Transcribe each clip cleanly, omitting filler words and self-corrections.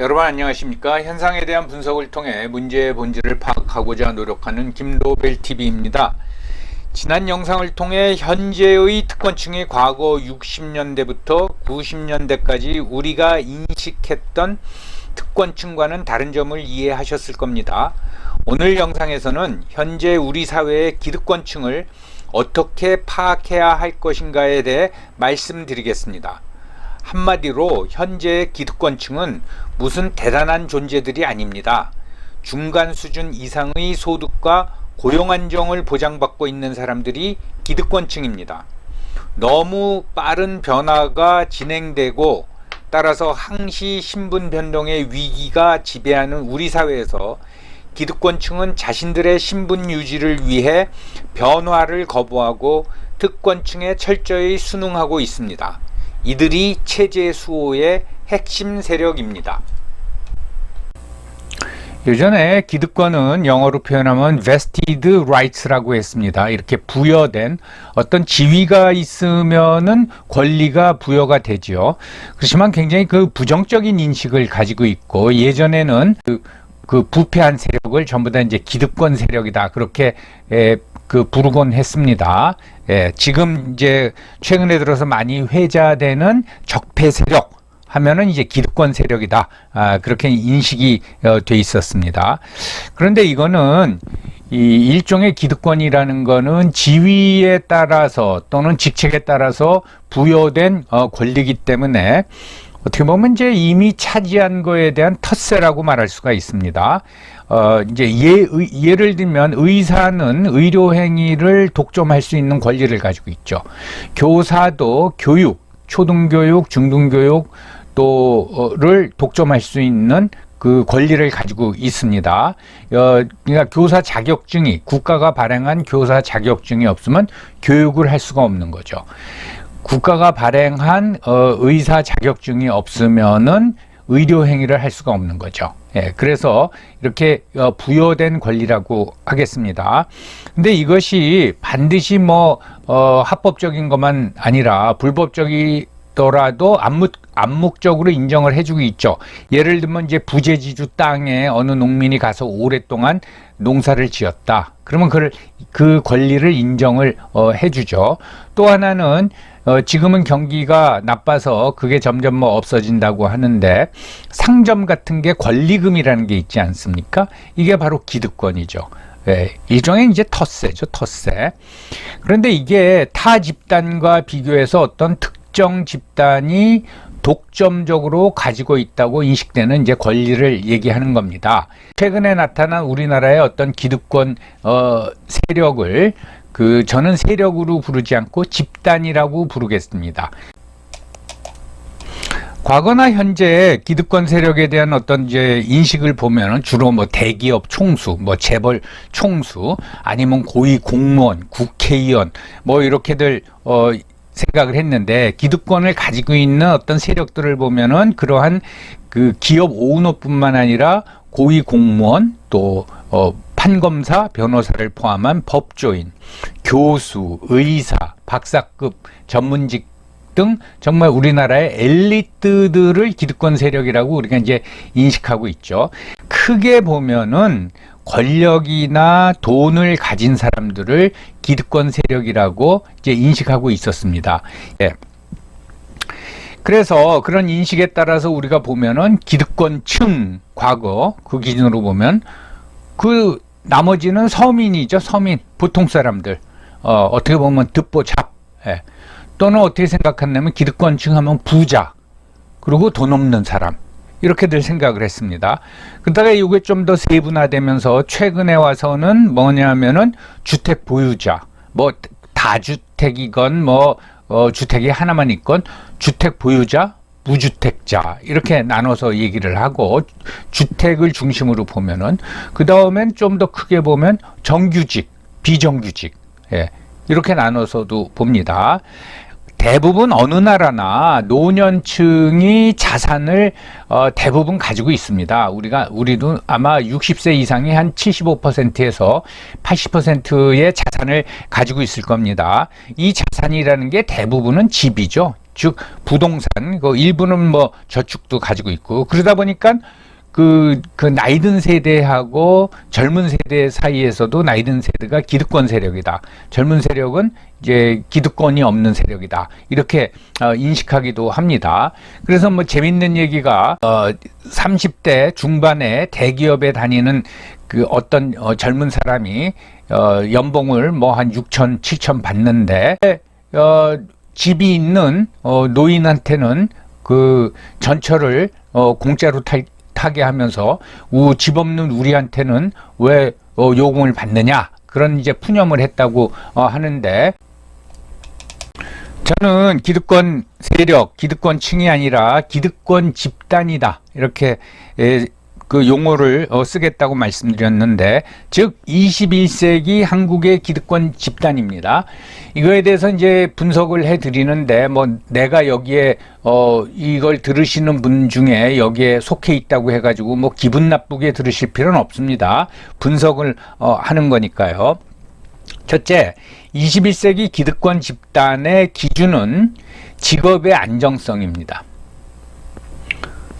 여러분 안녕하십니까? 현상에 대한 분석을 통해 문제의 본질을 파악하고자 노력하는 김도벨TV입니다. 지난 영상을 통해 현재의 특권층이 과거 60년대부터 90년대까지 우리가 인식했던 특권층과는 다른 점을 이해하셨을 겁니다. 오늘 영상에서는 현재 우리 사회의 기득권층을 어떻게 파악해야 할 것인가에 대해 말씀드리겠습니다. 한마디로 현재의 기득권층은 무슨 대단한 존재들이 아닙니다. 중간 수준 이상의 소득과 고용 안정을 보장받고 있는 사람들이 기득권층입니다. 너무 빠른 변화가 진행되고 따라서 항시 신분 변동의 위기가 지배하는 우리 사회에서 기득권층은 자신들의 신분 유지를 위해 변화를 거부하고 특권층에 철저히 순응하고 있습니다. 이들이 체제 수호의 핵심 세력입니다. 예전에 기득권은 영어로 표현하면 vested rights라고 했습니다. 이렇게 부여된 어떤 지위가 있으면은 권리가 부여가 되죠. 그렇지만 굉장히 그 부정적인 인식을 가지고 있고, 예전에는 그 부패한 세력을 전부 다 이제 기득권 세력이다, 그렇게 부르곤 했습니다. 지금 이제 최근에 들어서 많이 회자되는 적폐 세력 하면은 이제 기득권 세력이다, 그렇게 인식이 돼 있었습니다. 그런데 이거는 이 일종의 기득권이라는 거는 지위에 따라서 또는 직책에 따라서 부여된 권리이기 때문에 어떻게 보면 이제 이미 차지한 거에 대한 텃세라고 말할 수가 있습니다. 이제 예를 들면 의사는 의료 행위를 독점할 수 있는 권리를 가지고 있죠. 교사도 교육, 초등교육, 중등교육 또를 독점할 수 있는 그 권리를 가지고 있습니다. 그러니까 교사 자격증이, 국가가 발행한 교사 자격증이 없으면 교육을 할 수가 없는 거죠. 국가가 발행한 의사 자격증이 없으면은 의료 행위를 할 수가 없는 거죠. 그래서 이렇게 부여된 권리라고 하겠습니다. 근데 이것이 반드시 합법적인 것만 아니라 불법적이더라도 암묵적으로 인정을 해주고 있죠. 예를 들면 이제 부재지주 땅에 어느 농민이 가서 오랫동안 농사를 지었다, 그러면 그 권리를 인정을 해주죠. 또 하나는 지금은 경기가 나빠서 그게 점점 없어진다고 하는데, 상점 같은 게 권리금이라는 게 있지 않습니까? 이게 바로 기득권이죠. 일종의 이제 텃세죠, 텃세. 그런데 이게 타 집단과 비교해서 어떤 특정 집단이 독점적으로 가지고 있다고 인식되는 이제 권리를 얘기하는 겁니다. 최근에 나타난 우리나라의 어떤 기득권 세력을 저는 세력으로 부르지 않고 집단이라고 부르겠습니다. 과거나 현재 기득권 세력에 대한 어떤 이제 인식을 보면은 주로 대기업 총수, 재벌 총수, 아니면 고위 공무원, 국회의원, 이렇게들 생각을 했는데, 기득권을 가지고 있는 어떤 세력들을 보면은 그러한 그 기업 오너뿐만 아니라 고위 공무원, 또 판검사, 변호사를 포함한 법조인, 교수, 의사, 박사급 전문직 등 정말 우리나라의 엘리트들을 기득권 세력이라고 우리가 이제 인식하고 있죠. 크게 보면은 권력이나 돈을 가진 사람들을 기득권 세력이라고 이제 인식하고 있었습니다. 그래서 그런 인식에 따라서 우리가 보면은 기득권층, 과거 그 기준으로 보면 그 나머지는 서민이죠. 서민, 보통 사람들, 어떻게 보면 듣보잡, 또는 어떻게 생각했냐면 기득권층 하면 부자, 그리고 돈 없는 사람, 이렇게들 생각을 했습니다. 그러다가 이게 좀 더 세분화되면서 최근에 와서는 뭐냐면은 주택 보유자, 다주택이건 주택이 하나만 있건 주택 보유자, 무주택자, 이렇게 나눠서 얘기를 하고, 주택을 중심으로 보면은 그 다음엔 좀 더 크게 보면 정규직, 비정규직, 이렇게 나눠서도 봅니다. 대부분 어느 나라나 노년층이 자산을 대부분 가지고 있습니다. 우리도 아마 60세 이상이 한 75%에서 80%의 자산을 가지고 있을 겁니다. 이 자산이라는 게 대부분은 집이죠. 즉 부동산, 그 일부는 뭐 저축도 가지고 있고, 그러다 보니까 그 나이든 세대하고 젊은 세대 사이에서도 나이든 세대가 기득권 세력이다. 젊은 세력은 이제 기득권이 없는 세력이다. 이렇게 인식하기도 합니다. 그래서 뭐 재밌는 얘기가 30대 중반에 대기업에 다니는 그 어떤 젊은 사람이 연봉을 뭐 한 6천, 7천 받는데 집이 있는 노인한테는 그 전철을 공짜로 타게 하면서 집 없는 우리한테는 왜 요금을 받느냐, 그런 이제 푸념을 했다고 하는데, 저는 기득권 세력, 기득권층이 아니라 기득권 집단이다, 이렇게 그 용어를 쓰겠다고 말씀드렸는데, 즉 21세기 한국의 기득권 집단입니다. 이거에 대해서 이제 분석을 해 드리는데, 뭐 내가 여기에 이걸 들으시는 분 중에 여기에 속해 있다고 해가지고 뭐 기분 나쁘게 들으실 필요는 없습니다. 분석을 하는 거니까요. 첫째, 21세기 기득권 집단의 기준은 직업의 안정성입니다.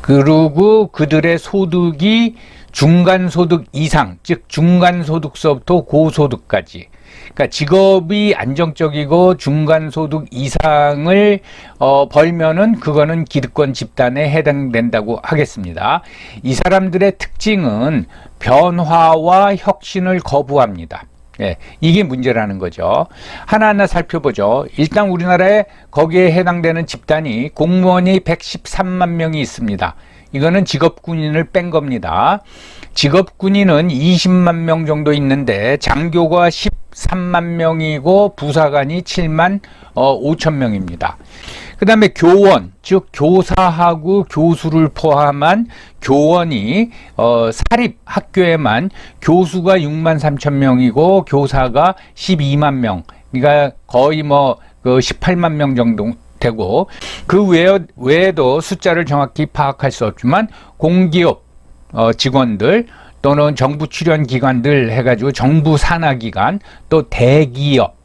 그리고 그들의 소득이 중간소득 이상, 즉 중간소득서부터 고소득까지, 그러니까 직업이 안정적이고 중간소득 이상을 벌면은 그거는 기득권 집단에 해당된다고 하겠습니다. 이 사람들의 특징은 변화와 혁신을 거부합니다. 예, 이게 문제라는 거죠. 하나하나 살펴보죠. 일단 우리나라에 거기에 해당되는 집단이 공무원이 113만 명이 있습니다. 이거는 직업군인을 뺀 겁니다. 직업군인은 20만 명 정도 있는데 장교가 13만 명이고 부사관이 7만 5천 명입니다. 그 다음에 교원, 즉 교사하고 교수를 포함한 교원이 사립 학교에만 교수가 6만 3천 명이고 교사가 12만 명, 그러니까 거의 뭐 18만 명 정도 되고, 그 외에도 숫자를 정확히 파악할 수 없지만 공기업 직원들 또는 정부 출연 기관들 해가지고 정부 산하기관, 또 대기업,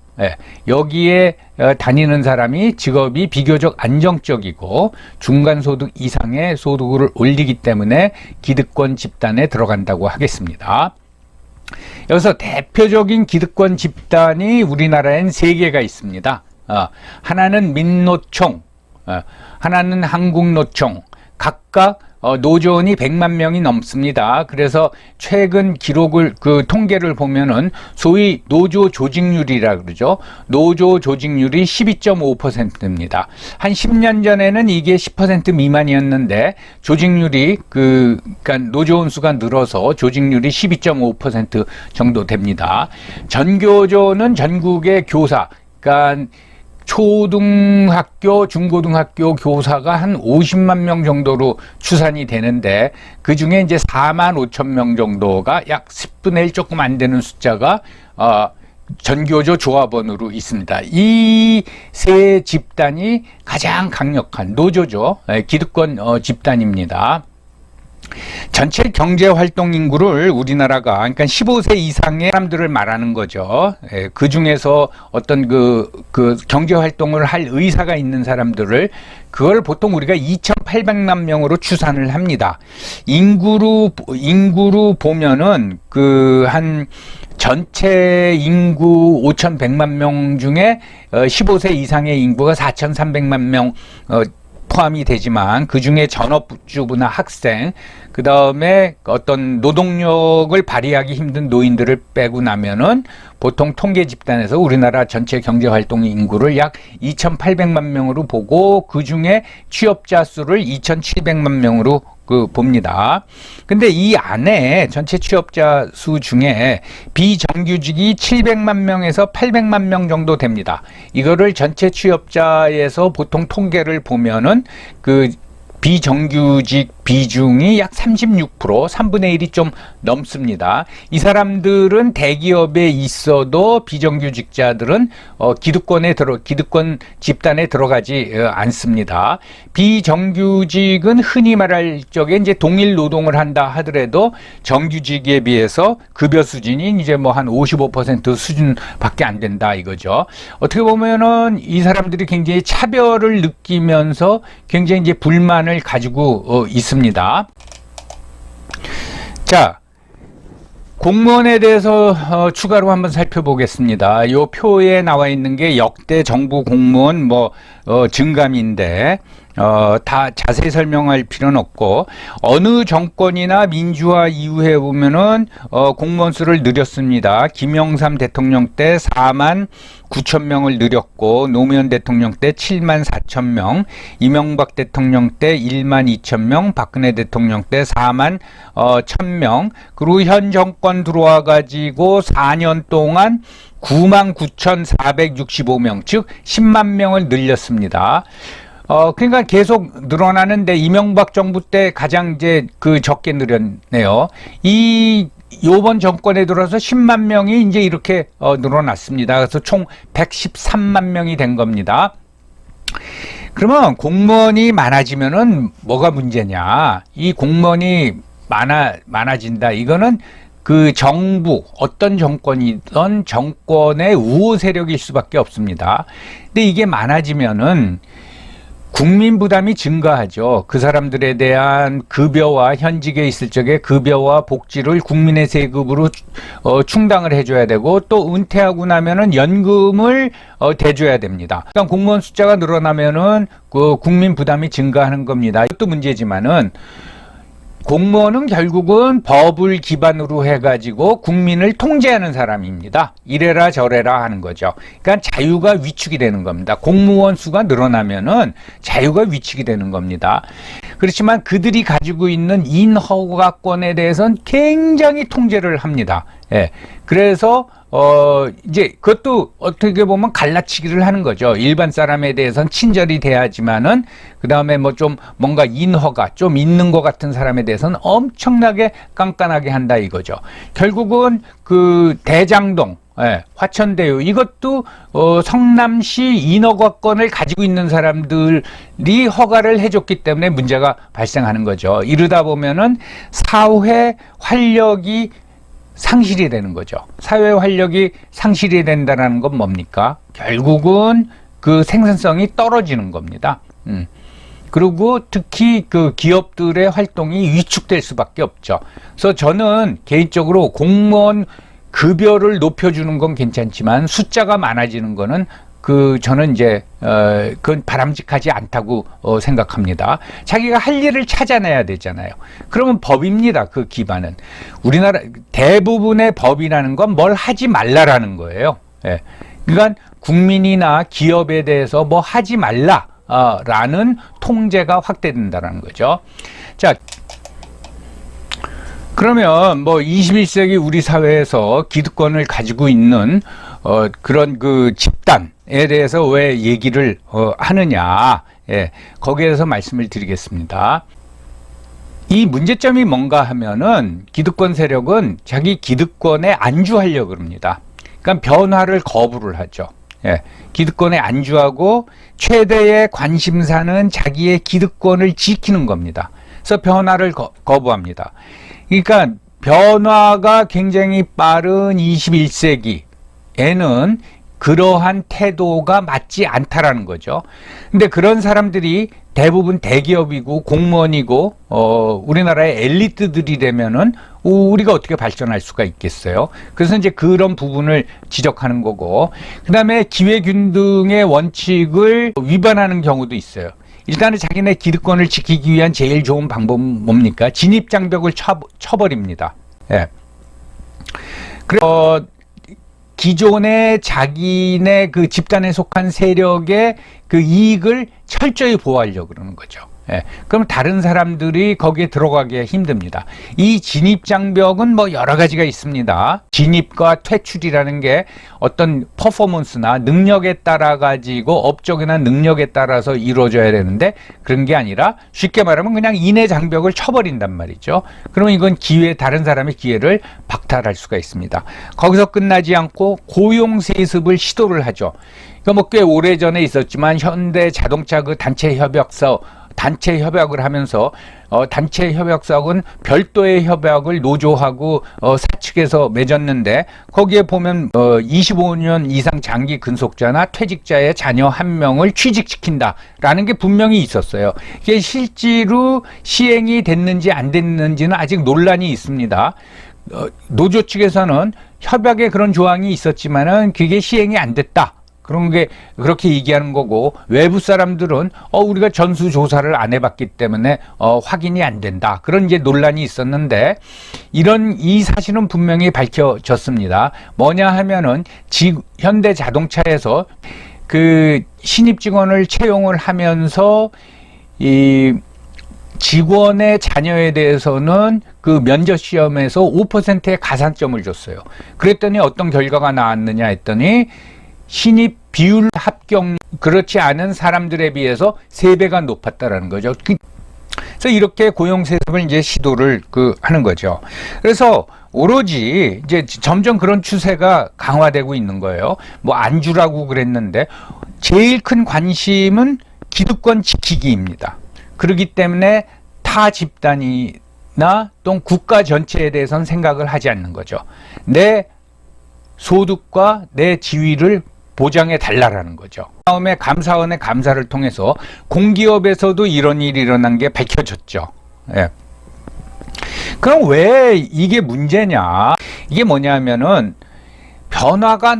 여기에 다니는 사람이 직업이 비교적 안정적이고 중간소득 이상의 소득을 올리기 때문에 기득권 집단에 들어간다고 하겠습니다. 여기서 대표적인 기득권 집단이 우리나라엔 3개가 있습니다. 하나는 민노총, 하나는 한국노총, 각각 노조원이 100만 명이 넘습니다. 그래서 최근 기록을, 그 통계를 보면은 소위 노조 조직률이라 그러죠. 노조 조직률이 12.5%입니다. 한 10년 전에는 이게 10% 미만이었는데 조직률이 그러니까 노조원 수가 늘어서 조직률이 12.5% 정도 됩니다. 전교조는 전국의 교사, 그러니까 초등학교, 중고등학교 교사가 한 50만 명 정도로 추산이 되는데, 그 중에 이제 4만 5천 명 정도가 약 10분의 1 조금 안 되는 숫자가 전교조 조합원으로 있습니다. 이 세 집단이 가장 강력한 노조죠. 기득권 집단입니다. 전체 경제활동 인구를 우리나라가, 그러니까 15세 이상의 사람들을 말하는 거죠. 그 중에서 어떤 그 경제활동을 할 의사가 있는 사람들을, 그걸 보통 우리가 2,800만 명으로 추산을 합니다. 인구로 보면은 한 전체 인구 5,100만 명 중에 15세 이상의 인구가 4,300만 명 포함이 되지만, 그 중에 전업주부나 학생, 그 다음에 어떤 노동력을 발휘하기 힘든 노인들을 빼고 나면은 보통 통계 집단에서 우리나라 전체 경제활동 인구를 약 2,800만 명으로 보고, 그 중에 취업자 수를 2,700만 명으로 봅니다. 근데 이 안에 전체 취업자 수 중에 비정규직이 700만 명에서 800만 명 정도 됩니다. 이거를 전체 취업자에서 보통 통계를 보면은 비정규직 비중이 약 36%, 3분의 1이 좀 넘습니다. 이 사람들은 대기업에 있어도 비정규직자들은 기득권 집단에 들어가지 않습니다. 비정규직은 흔히 말할 적에 이제 동일 노동을 한다 하더라도 정규직에 비해서 급여 수준이 이제 뭐 한 55% 수준밖에 안 된다 이거죠. 어떻게 보면은 이 사람들이 굉장히 차별을 느끼면서 굉장히 이제 불만을 가지고 있습니다. 자, 공무원에 대해서 추가로 한번 살펴보겠습니다. 이 표에 나와 있는 게 역대 정부 공무원 증감인데 다 자세히 설명할 필요는 없고, 어느 정권이나 민주화 이후에 보면은 공무원 수를 늘렸습니다. 김영삼 대통령 때 4만 9천 명을 늘렸고, 노무현 대통령 때 7만 4천 명, 이명박 대통령 때 1만 2천 명, 박근혜 대통령 때 4만 1천 명, 그리고 현 정권 들어와 가지고 4년 동안 9만 9,465명, 즉 10만 명을 늘렸습니다. 그러니까 계속 늘어나는데 이명박 정부 때 가장 이제 적게 늘었네요. 요번 정권에 들어서 10만 명이 이제 이렇게 늘어났습니다. 그래서 총 113만 명이 된 겁니다. 그러면 공무원이 많아지면은 뭐가 문제냐? 이 공무원이 많아진다. 이거는 그 정부, 어떤 정권이든 정권의 우호 세력일 수밖에 없습니다. 근데 이게 많아지면은 국민 부담이 증가하죠. 그 사람들에 대한 급여와 현직에 있을 적에 급여와 복지를 국민의 세금으로 충당을 해줘야 되고, 또 은퇴하고 나면은 연금을 대줘야 됩니다. 그러니까 공무원 숫자가 늘어나면은 그 국민 부담이 증가하는 겁니다. 이것도 문제지만은 공무원은 결국은 법을 기반으로 해가지고 국민을 통제하는 사람입니다. 이래라 저래라 하는 거죠. 그러니까 자유가 위축이 되는 겁니다. 공무원 수가 늘어나면은 자유가 위축이 되는 겁니다. 그렇지만 그들이 가지고 있는 인허가권에 대해서는 굉장히 통제를 합니다. 예. 그래서 이제 그것도 어떻게 보면 갈라치기를 하는 거죠. 일반 사람에 대해서는 친절히 대하지만은 그 다음에 뭐 좀 뭔가 인허가 좀 있는 것 같은 사람에 대해서는 엄청나게 깐깐하게 한다 이거죠. 결국은 그 대장동, 화천대유 이것도 성남시 인허가권을 가지고 있는 사람들이 허가를 해줬기 때문에 문제가 발생하는 거죠. 이러다 보면은 사회 활력이 상실이 되는 거죠. 사회 활력이 상실이 된다는 건 뭡니까? 결국은 그 생산성이 떨어지는 겁니다. 그리고 특히 그 기업들의 활동이 위축될 수밖에 없죠. 그래서 저는 개인적으로 공무원 급여를 높여주는 건 괜찮지만 숫자가 많아지는 거는 저는 이제 그건 바람직하지 않다고 생각합니다. 자기가 할 일을 찾아내야 되잖아요. 그러면 법입니다. 그 기반은 우리나라 대부분의 법이라는 건 뭘 하지 말라라는 거예요. 예. 그러니까 국민이나 기업에 대해서 뭐 하지 말라라는 통제가 확대된다는 거죠. 자, 그러면 뭐 21세기 우리 사회에서 기득권을 가지고 있는 그런 그 집단에 대해서 왜 얘기를 하느냐, 거기에 대해서 말씀을 드리겠습니다. 이 문제점이 뭔가 하면은 기득권 세력은 자기 기득권에 안주하려고 합니다. 그러니까 변화를 거부를 하죠. 기득권에 안주하고 최대의 관심사는 자기의 기득권을 지키는 겁니다. 그래서 변화를 거부합니다. 그러니까 변화가 굉장히 빠른 21세기에는 그러한 태도가 맞지 않다라는 거죠. 근데 그런 사람들이 대부분 대기업이고 공무원이고 우리나라의 엘리트들이라면은 우리가 어떻게 발전할 수가 있겠어요? 그래서 이제 그런 부분을 지적하는 거고, 그다음에 기회균등의 원칙을 위반하는 경우도 있어요. 일단은 자기네 기득권을 지키기 위한 제일 좋은 방법은 뭡니까? 진입장벽을 쳐버립니다. 그래서 기존의 자기네 그 집단에 속한 세력의 그 이익을 철저히 보호하려고 그러는 거죠. 예, 그럼 다른 사람들이 거기에 들어가기가 힘듭니다. 이 진입장벽은 뭐 여러 가지가 있습니다. 진입과 퇴출이라는 게 어떤 퍼포먼스나 능력에 따라 가지고 업적이나 능력에 따라서 이루어져야 되는데 그런 게 아니라 쉽게 말하면 그냥 인해 장벽을 쳐버린단 말이죠. 그러면 이건 다른 사람의 기회를 박탈할 수가 있습니다. 거기서 끝나지 않고 고용 세습을 시도를 하죠. 이거 뭐 꽤 오래전에 있었지만 현대 자동차 그 단체 협약을 하면서 단체 협약서는 별도의 협약을 노조하고 사측에서 맺었는데 거기에 보면 25년 이상 장기 근속자나 퇴직자의 자녀 1명을 취직시킨다라는 게 분명히 있었어요. 이게 실제로 시행이 됐는지 안 됐는지는 아직 논란이 있습니다. 노조 측에서는 협약에 그런 조항이 있었지만은 그게 시행이 안 됐다. 그런 게 그렇게 얘기하는 거고 외부 사람들은 우리가 전수조사를 안 해봤기 때문에 확인이 안 된다. 그런 이제 논란이 있었는데 이 사실은 분명히 밝혀졌습니다. 뭐냐 하면은 현대 자동차에서 그 신입 직원을 채용을 하면서 이 직원의 자녀에 대해서는 그 면접 시험에서 5%의 가산점을 줬어요. 그랬더니 어떤 결과가 나왔느냐 했더니 신입 비율 합격 그렇지 않은 사람들에 비해서 3배가 높았다라는 거죠. 그래서 이렇게 고용 세습을 이제 시도를 하는 거죠. 그래서 오로지 이제 점점 그런 추세가 강화되고 있는 거예요. 뭐 안 주라고 그랬는데 제일 큰 관심은 기득권 지키기입니다. 그렇기 때문에 타 집단이나 또 국가 전체에 대해서는 생각을 하지 않는 거죠. 내 소득과 내 지위를 보장해 달라라는 거죠. 다음에 감사원의 감사를 통해서 공기업에서도 이런 일이 일어난 게 밝혀졌죠. 예. 그럼 왜 이게 문제냐? 이게 뭐냐면은 변화가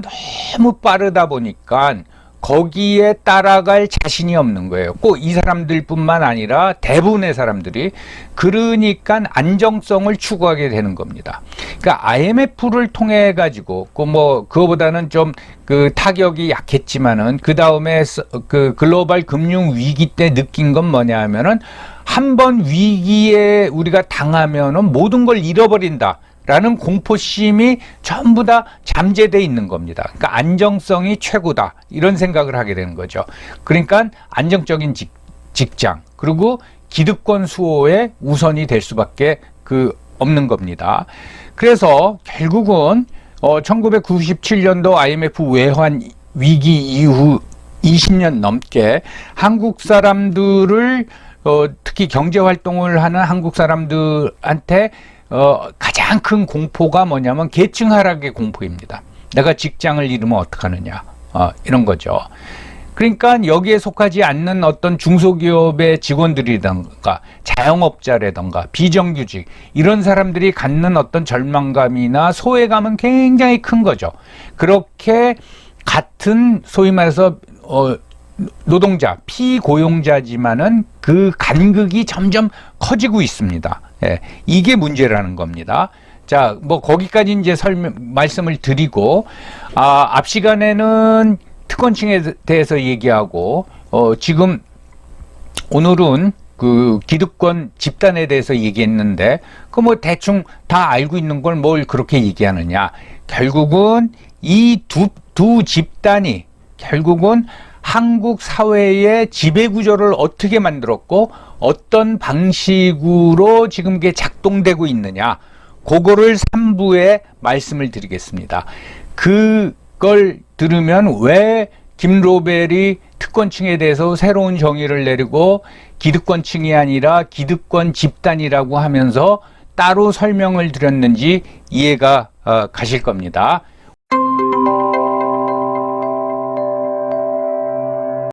너무 빠르다 보니까 거기에 따라갈 자신이 없는 거예요. 꼭 이 사람들뿐만 아니라 대부분의 사람들이. 그러니까 안정성을 추구하게 되는 겁니다. 그러니까 IMF를 통해 가지고 그거보다는 좀 그 타격이 약했지만은 그 다음에 그 글로벌 금융 위기 때 느낀 건 뭐냐 하면은 한번 위기에 우리가 당하면은 모든 걸 잃어버린다. 라는 공포심이 전부 다 잠재되어 있는 겁니다. 그러니까 안정성이 최고다. 이런 생각을 하게 되는 거죠. 그러니까 안정적인 직장, 그리고 기득권 수호에 우선이 될 수밖에 없는 겁니다. 그래서 결국은 1997년도 IMF 외환 위기 이후 20년 넘게 한국 사람들을 특히 경제 활동을 하는 한국 사람들한테 가장 큰 공포가 뭐냐면 계층 하락의 공포입니다. 내가 직장을 잃으면 어떡하느냐, 이런 거죠. 그러니까 여기에 속하지 않는 어떤 중소기업의 직원들이든가 자영업자라든가 비정규직 이런 사람들이 갖는 어떤 절망감이나 소외감은 굉장히 큰 거죠. 그렇게 같은 소위 말해서 노동자, 피고용자지만은 그 간극이 점점 커지고 있습니다. 예, 이게 문제라는 겁니다. 자, 뭐 거기까지 이제 말씀을 드리고, 앞 시간에는 특권층에 대해서 얘기하고, 지금 오늘은 그 기득권 집단에 대해서 얘기했는데, 뭐 대충 다 알고 있는 걸 뭘 그렇게 얘기하느냐? 결국은 이 두 집단이 결국은 한국 사회의 지배구조를 어떻게 만들었고 어떤 방식으로 지금 이게 작동되고 있느냐, 그거를 3부에 말씀을 드리겠습니다. 그걸 들으면 왜 김로벨이 특권층에 대해서 새로운 정의를 내리고 기득권층이 아니라 기득권 집단이라고 하면서 따로 설명을 드렸는지 이해가 가실 겁니다.